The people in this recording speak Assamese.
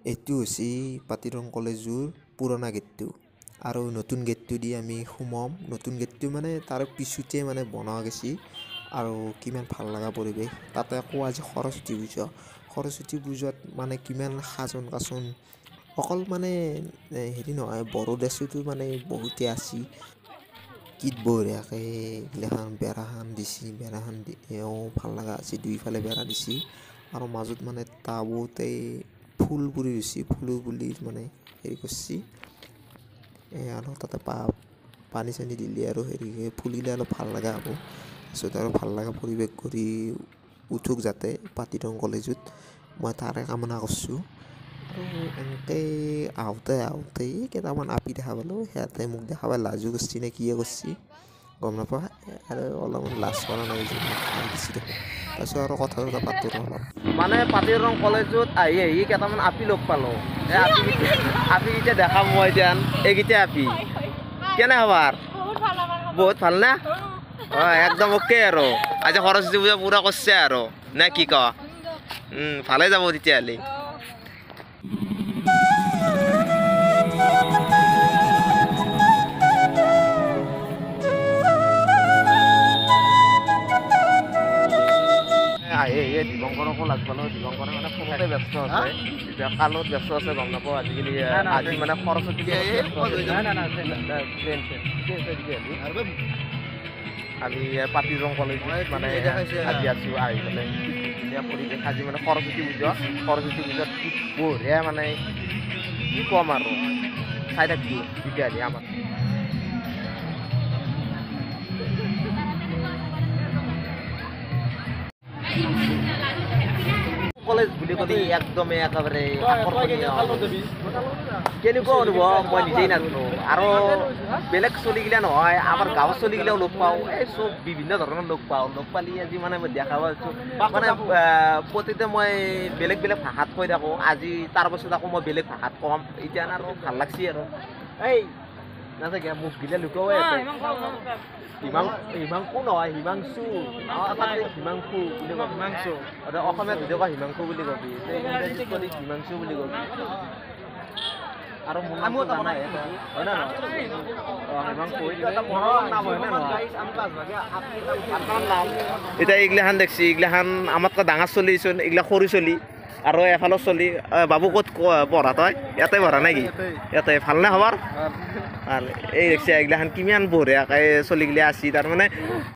এইটো হৈছে পাতিৰং কলেজৰ পুৰণা গেটটো আৰু নতুন গেটটো দি আমি সোমাম। নতুন গেটটো মানে তাৰ পিছতে মানে বনোৱা গৈছে আৰু কিমান ভাল লগা পৰিৱেশ। তাতে আকৌ আজি সৰস্বতী পূজা। সৰস্বতী পূজাত মানে কিমান সাজোন কাচোন অকল মানে হেৰি নহয়, বড়োদেশতো মানে বহুতে আছে। কিত বঢ়িয়াকৈ এইগিলাখান বেৰাখান দিছে, বেৰাখান দিও ভাল লগা আছে। দুইফালে বেৰা দিছে আৰু মাজত মানে টাবতে ফুল পুলি ৰুইছে, ফুলৰ পুলিৰ মানে হেৰি কৰিছে আৰু তাতে পানী চানী দিলে আৰু হেৰি ফুলিলে অলপ ভাল লগা হ'ব। তাৰপিছত আৰু ভাল লগা পৰিৱেশ কৰি উঠোক যাতে পাতিৰং কলেজত, মই তাৰে কামনা কৰিছোঁ। আৰু এনেকৈ আহোঁতে কেইটামান আপি দেখা পালোঁ, সিহঁতে মোক দেখা পাই লাজো কৰিছে নে কিয়ে কৰিছে গম নাপাওঁ, আৰু অলপমান লাজ কৰা নাই যে মোক খাই দিছে দেখোন। তাৰপিছত আৰু কথা চথা পাতোঁ অলপ। মানে পাতিৰং কলেজত আহি কেইটামান আপি লগ পালোঁ। আপি কেইটা দেখা মই এতিয়া এইকেইটা আপি কেনে খবৰ? বহুত ভাল না? একদম অ'কে আৰু আজি সৰস্বতী পূজা পুৰা কৰিছে আৰু নে কি ক? ভালে যাব তেতিয়াহ'লে। দিবংকৰকো লাগ পালোঁ। দিবংকৰে মানে ফোনতে ব্যস্ত আছে, এতিয়া কালত ব্যস্ত আছে গম নাপাওঁ। আজিকালি আজি মানে সৰস্বতী আমি পাতিৰং কলেজত মানে আজি আছোঁ আহি পেলাই ধুনীয়া পৰিৱেশ। আজি মানে সৰস্বতী পূজাত কি বঢ়িয়া মানে কি ক'ম আৰু চাই থাকবি তেতিয়াহ'লে আমাৰ কলেজ বুলি ক'লে একদমেই একেবাৰে কেনেকুৱা অনুভৱ মই নিজেই নাজানো। আৰু বেলেগ চলিগিলা নহয়, আমাৰ গাঁৱৰ চলিগিলাও লগ পাওঁ, এই চব বিভিন্ন ধৰণৰ লগ পালি আজি মানে মই দেখা পাইছোঁ। মানে প্ৰতিতে মই বেলেগ বেলেগ ভাষাত কৈ থাকোঁ। আজি তাৰপাছত আকৌ মই বেলেগ ভাষাত ক'ম, এতিয়া আৰু ভাল লাগছি আৰু এই নাথাকে মুখগিলা লুকুৱাই হিমাংশু নহয়, হিমাংশু হিমাংশু বুলি কয়। হিমাংশু অসমীয়াত ভিডিঅ' কয় হিমাংশু বুলি কবি, ইংৰাজীত কলি হিমাংশু বুলি কবি। আৰু মোৰ নামটো জানাই হয় না নহয়? হিমাংশু নাম হয় না নহয়? এতিয়া এইগিলাখান দেখছি, এইগিলাখান আমাতকৈ ডাঙৰ চলিচোন, এইগিলা সৰু চলি আৰু এফালৰ চলি। বাবু ক'ত পঢ়া তই? ইয়াতে পঢ়া নেকি? ইয়াতে ভালনে খবৰ? ভাল। এই দেখছি এইগিলাখান কিমান বঢ়িয়াকৈ চলিগিলা আছে তাৰমানে